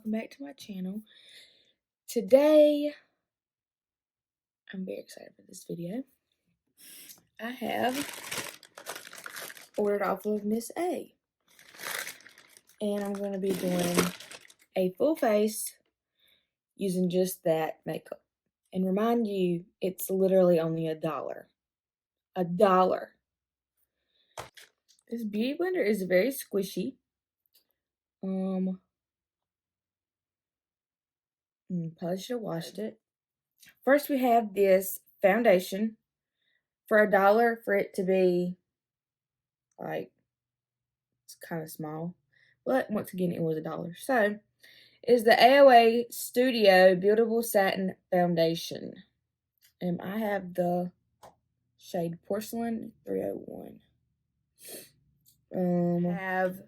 welcome back to my channel. Today, I'm very excited for this video. I have ordered off of Miss A, and I'm going to be doing a full face using just that makeup. And remind you, it's literally only $1. $1. This beauty blender is very squishy. Probably should have washed it. First, we have this foundation for $1 for it to be like, it's kind of small, but once again, it was $1. So, is the AOA Studio Buildable Satin Foundation. And I have the shade Porcelain 301. I have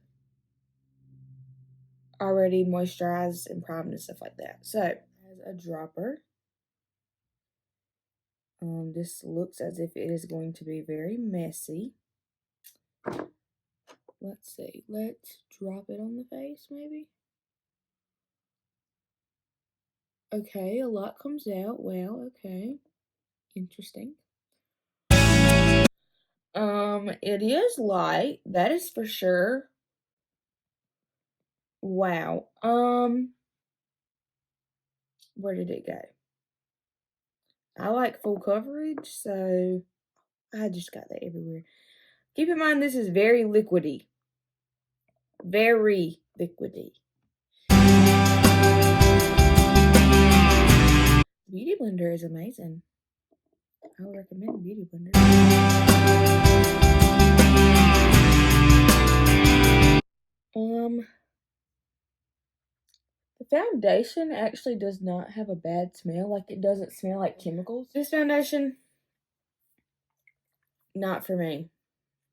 already moisturized and primed and stuff like that. So, as a dropper, this looks as if it is going to be very messy. Let's see. Let's drop it on the face, maybe. Okay, a lot comes out. Well, okay. Interesting. It is light. That is for sure. Wow. Where did it go? I like full coverage, so I just got that everywhere. Keep in mind, this is very liquidy. Very liquidy. Beauty blender is amazing. I would recommend the beauty blender. The foundation actually does not have a bad smell. Like, it doesn't smell like chemicals. This foundation, not for me.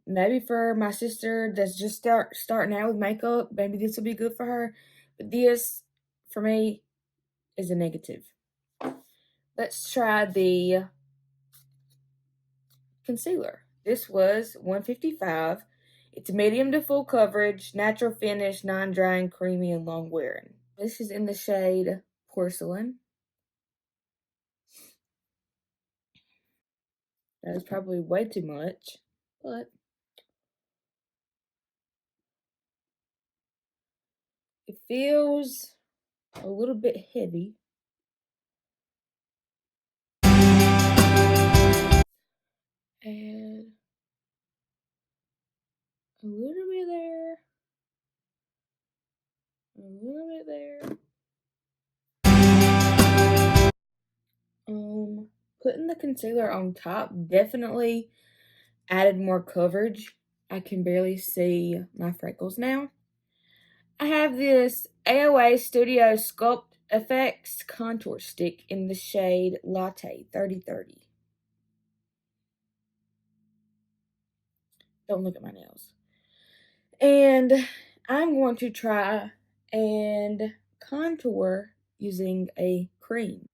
Maybe for my sister that's just starting out with makeup, maybe this will be good for her. But this, for me, is a negative. Let's try the concealer. This was $155. It's medium to full coverage, natural finish, non-drying, creamy, and long wearing. This is in the shade Porcelain. That is probably way too much, but it feels a little bit heavy. Add a little bit there. A little bit there. Putting the concealer on top definitely added more coverage. I can barely see my freckles now. I have this AOA Studio Sculpt FX Contour Stick in the shade Latte 3030. Don't look at my nails. And I'm going to try and contour using a cream.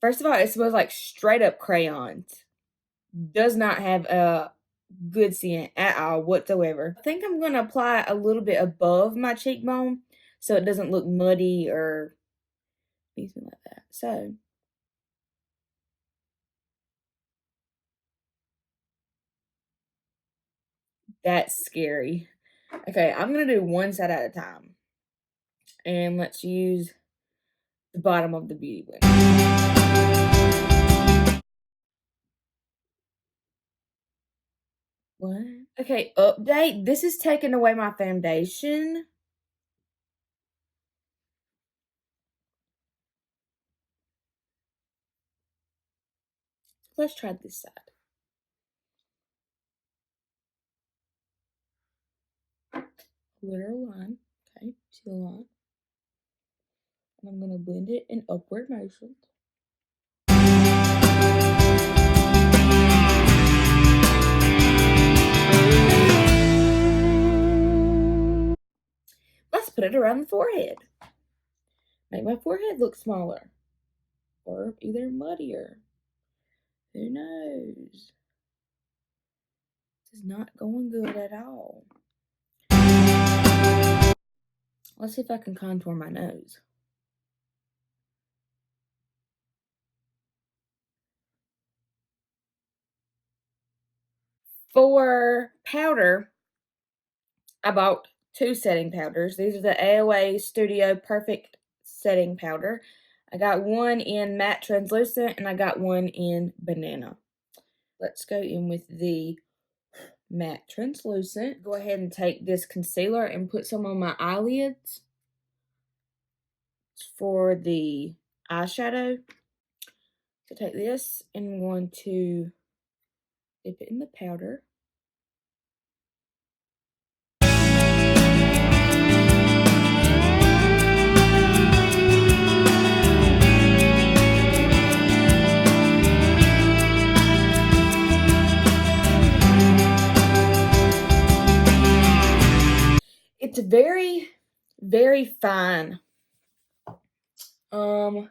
First of all, it smells like straight up crayons. Does not have a good scent at all whatsoever. I think I'm going to apply a little bit above my cheekbone so it doesn't look muddy or anything like that. So, that's scary. Okay, I'm going to do one side at a time. And let's use the bottom of the beauty blender. What? Okay, update. This is taking away my foundation. Let's try this side. Literal line. Okay, see the line? And I'm going to blend it in upward motion. Let's put it around the forehead. Make my forehead look smaller. Or either muddier. Who knows? This is not going good at all. Let's see if I can contour my nose. For powder, I bought 2 setting powders. These are the AOA Studio Perfect Setting Powder. I got one in Matte Translucent and I got one in Banana. Let's go in with the Matte Translucent. Go ahead and take this concealer and put some on my eyelids for the eyeshadow. So take this and I'm going to dip it in the powder. It's very, very fine. And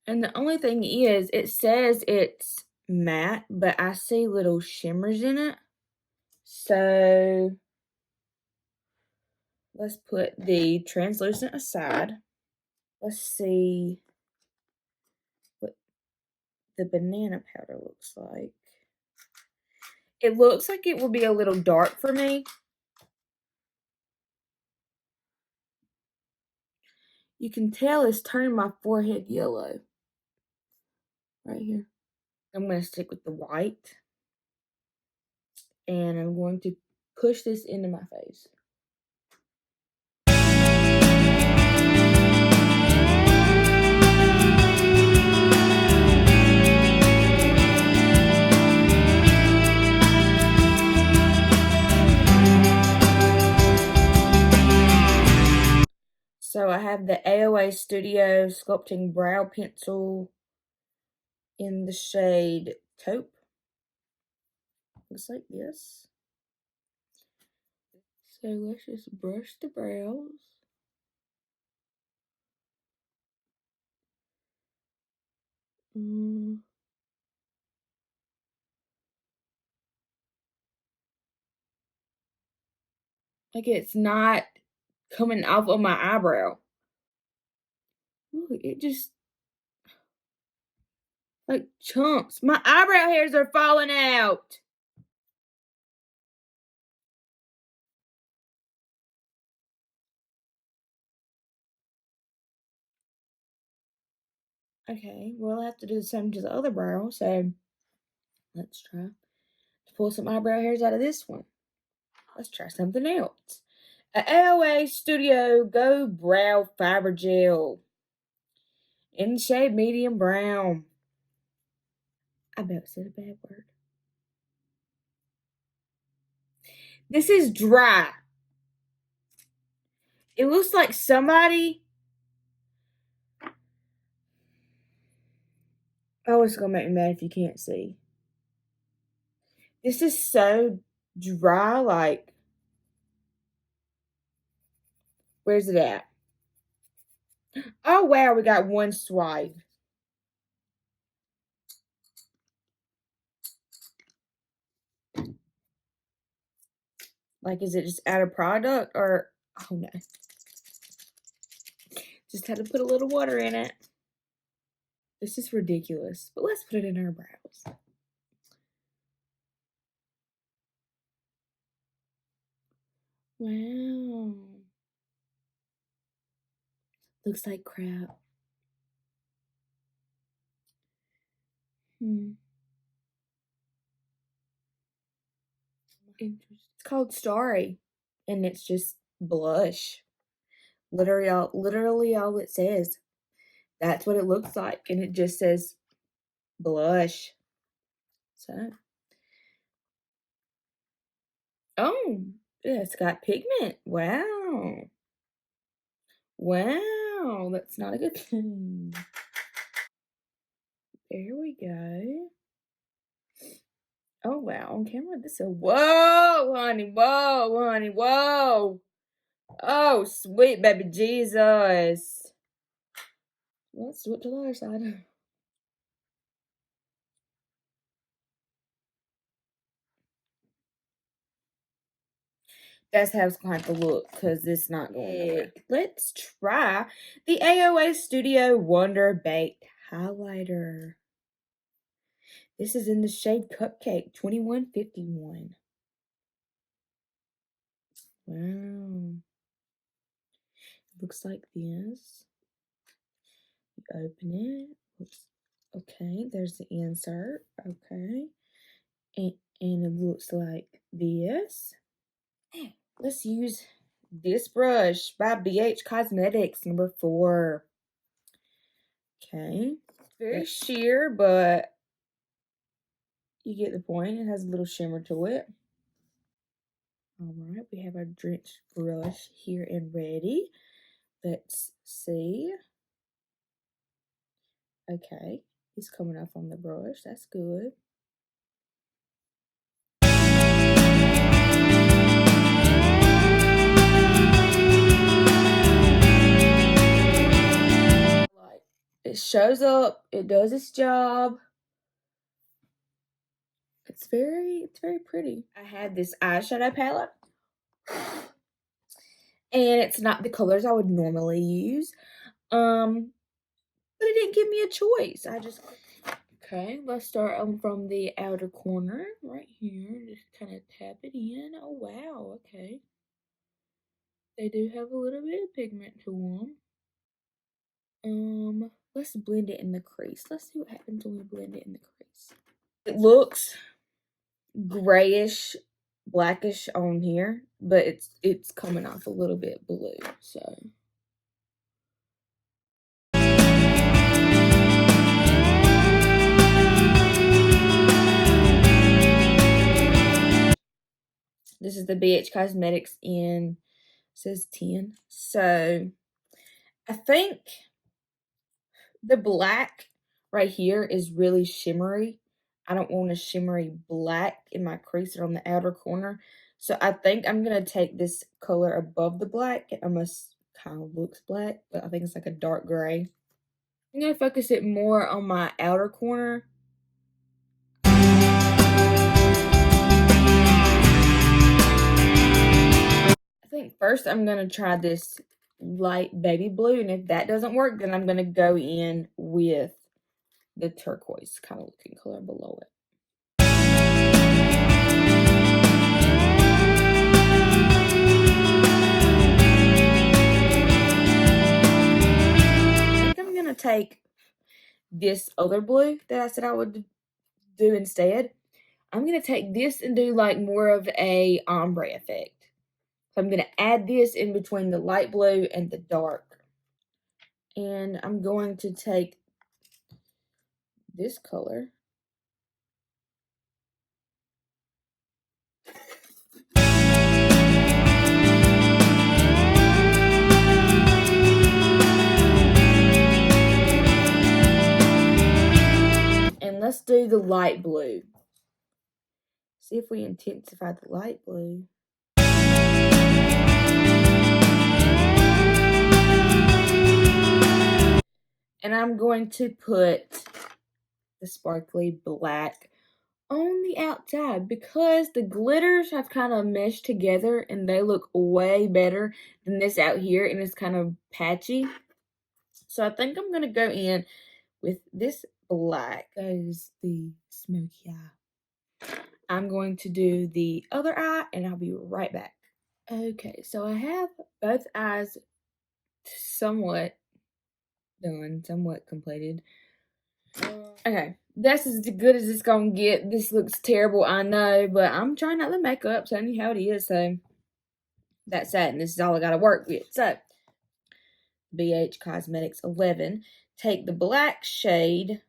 the only thing is, it says it's matte, but I see little shimmers in it. So let's put the translucent aside. Let's see what the banana powder looks like. It looks like it will be a little dark for me. You can tell it's turning my forehead yellow. Right here. I'm going to stick with the white. And I'm going to push this into my face. So I have the AOA Studio Sculpting Brow Pencil in the shade Taupe. Looks like this. So let's just brush the brows. Like it's not coming off of my eyebrow. Ooh, it just like chunks. My eyebrow hairs are falling out. Okay, well I have to do the same to the other brow, so let's try to pull some eyebrow hairs out of this one. Let's try something else. A AOA Studio Go Brow Fiber Gel in the shade medium brown. I about said a bad word. This is dry. It looks like somebody... Oh, it's gonna make me mad if you can't see. This is so dry, like... Where's it at? Oh, wow, we got one swipe. Like, is it just out of product or... Oh, no. Just had to put a little water in it. This is ridiculous. But let's put it in our brows. Wow. Looks like crap. Interesting. It's called Starry. And it's just blush. Literally all it says. That's what it looks like. And it just says blush. So. Oh, yeah, it's got pigment. Wow. Wow, that's not a good thing. There we go. Oh, wow, on camera, this is a... Whoa, honey, whoa. Oh, sweet baby Jesus. Let's do it to the other side. That's how it's going to have to look, because it's not going nowhere. Let's try the AOA Studio Wonder Baked Highlighter. This is in the shade Cupcake 2151. Wow. Looks like this. You open it. Oops. Okay, there's the insert. Okay. And it looks like this. Let's use this brush by BH Cosmetics, number 4. Okay. It's very sheer, but you get the point. It has a little shimmer to it. Alright, we have our drenched brush here and ready. Let's see. Okay, it's coming off on the brush. That's good. It shows up. It does its job. It's very pretty. I had this eyeshadow palette, and it's not the colors I would normally use. But it didn't give me a choice. Okay, let's start from the outer corner right here. Just kind of tap it in. Oh wow, okay. They do have a little bit of pigment to them. Let's blend it in the crease. Let's see what happens when we blend it in the crease. It looks grayish, blackish on here, but it's coming off a little bit blue, so. This is the BH Cosmetics in, says 10. So I think the black right here is really shimmery. I don't want a shimmery black in my crease or on the outer corner. So I think I'm going to take this color above the black. It almost kind of looks black, but I think it's like a dark gray. I'm going to focus it more on my outer corner. I think first I'm going to try this light baby blue, and if that doesn't work, then I'm going to go in with the turquoise kind of looking color below it. I think I'm going to take this other blue that I said I would do instead. I'm going to take this and do like more of a ombre effect. So I'm going to add this in between the light blue and the dark. And I'm going to take this color. And let's do the light blue. See if we intensify the light blue. And I'm going to put the sparkly black on the outside because the glitters have kind of meshed together and they look way better than this out here, and it's kind of patchy. So I think I'm going to go in with this black. That is the smoky eye. I'm going to do the other eye and I'll be right back. Okay, so I have both eyes somewhat done, somewhat completed. Okay, that's as good as it's gonna get. This looks terrible, I know, but I'm trying not to make up, telling you how it is, so that's that, and this is all I gotta work with. So, BH Cosmetics 11, take the black shade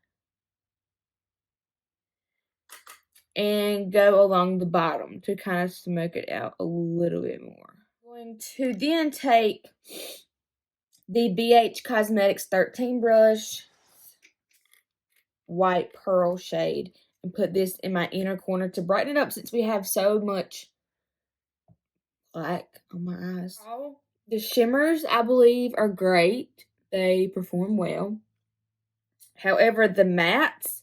and go along the bottom to kind of smoke it out a little bit more. I'm going to then take the BH Cosmetics 13 brush, white pearl shade, and put this in my inner corner to brighten it up since we have so much black on my eyes. The shimmers, I believe, are great. They perform well. However, the mattes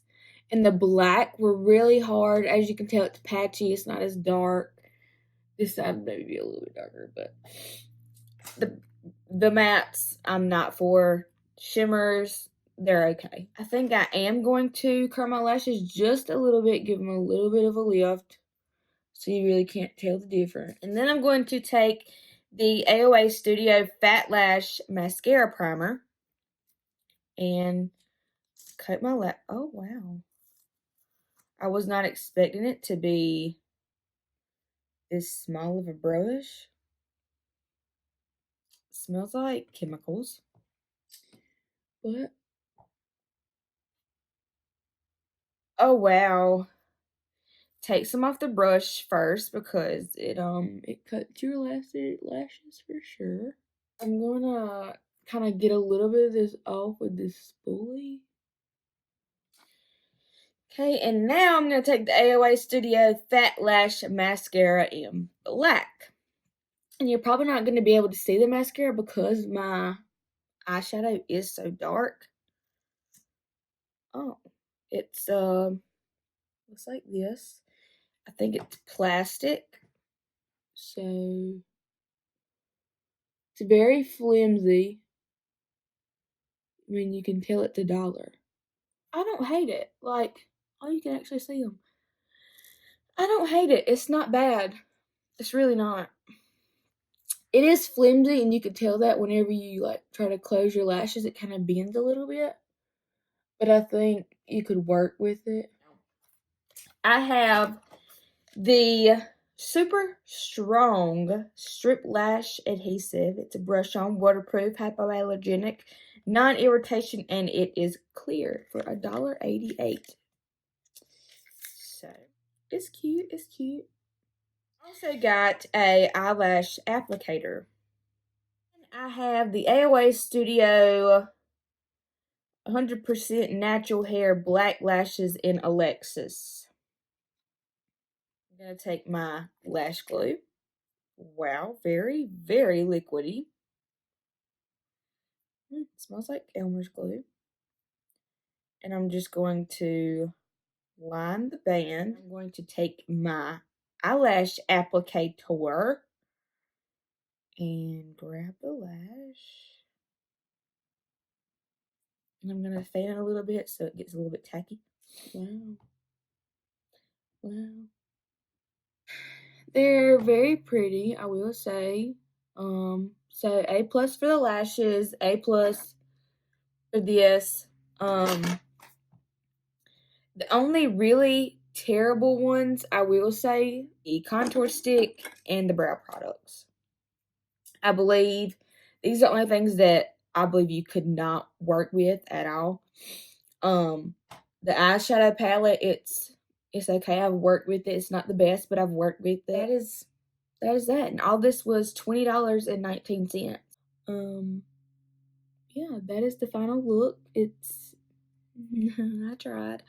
and the black were really hard. As you can tell, it's patchy. It's not as dark. This side maybe a little bit darker, but the mattes I'm not for. Shimmers, they're okay. I think I am going to curl my lashes just a little bit, give them a little bit of a lift, so you really can't tell the difference. And then I'm going to take the AOA Studio Fat Lash Mascara Primer and coat my lap. Oh, wow. I was not expecting it to be this small of a brush. It smells like chemicals. But, oh, wow. Take some off the brush first because it cuts your lashes for sure. I'm gonna kind of get a little bit of this off with this spoolie. Okay, and now I'm gonna take the AOA Studio Fat Lash Mascara in black. And you're probably not gonna be able to see the mascara because my eyeshadow is so dark. Oh, it's looks like this. I think it's plastic. So it's very flimsy. I mean, you can tell it's $1. I don't hate it. Like, oh, you can actually see them. I don't hate it. It's not bad. It's really not. It is flimsy, and you can tell that whenever you, like, try to close your lashes, it kind of bends a little bit. But I think you could work with it. I have the super strong strip lash adhesive. It's a brush on, waterproof, hypoallergenic, non-irritation, and it is clear for $1.88. So it's cute. It's cute. Also got a eyelash applicator. I have the AOA Studio 100% natural hair black lashes in Alexis. I'm going to take my lash glue. Wow, very, very liquidy. It smells like Elmer's glue. And I'm just going to line the band. I'm going to take my eyelash applicator and grab the lash. And I'm going to fan it a little bit so it gets a little bit tacky. Wow. Wow. They're very pretty, I will say. So A+ for the lashes, A+ for this. The only really terrible ones, I will say, the contour stick and the brow products. I believe these are the only things that I believe you could not work with at all. The eyeshadow palette, it's okay. I've worked with it. It's not the best, but I've worked with it. That is that. And all this was $20.19. Yeah, that is the final look. It's I tried.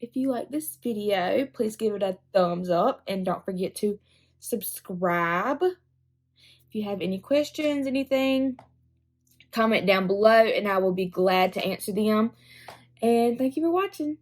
If you like this video, please give it a thumbs up and don't forget to subscribe. If you have any questions, anything, comment down below and I will be glad to answer them. And thank you for watching.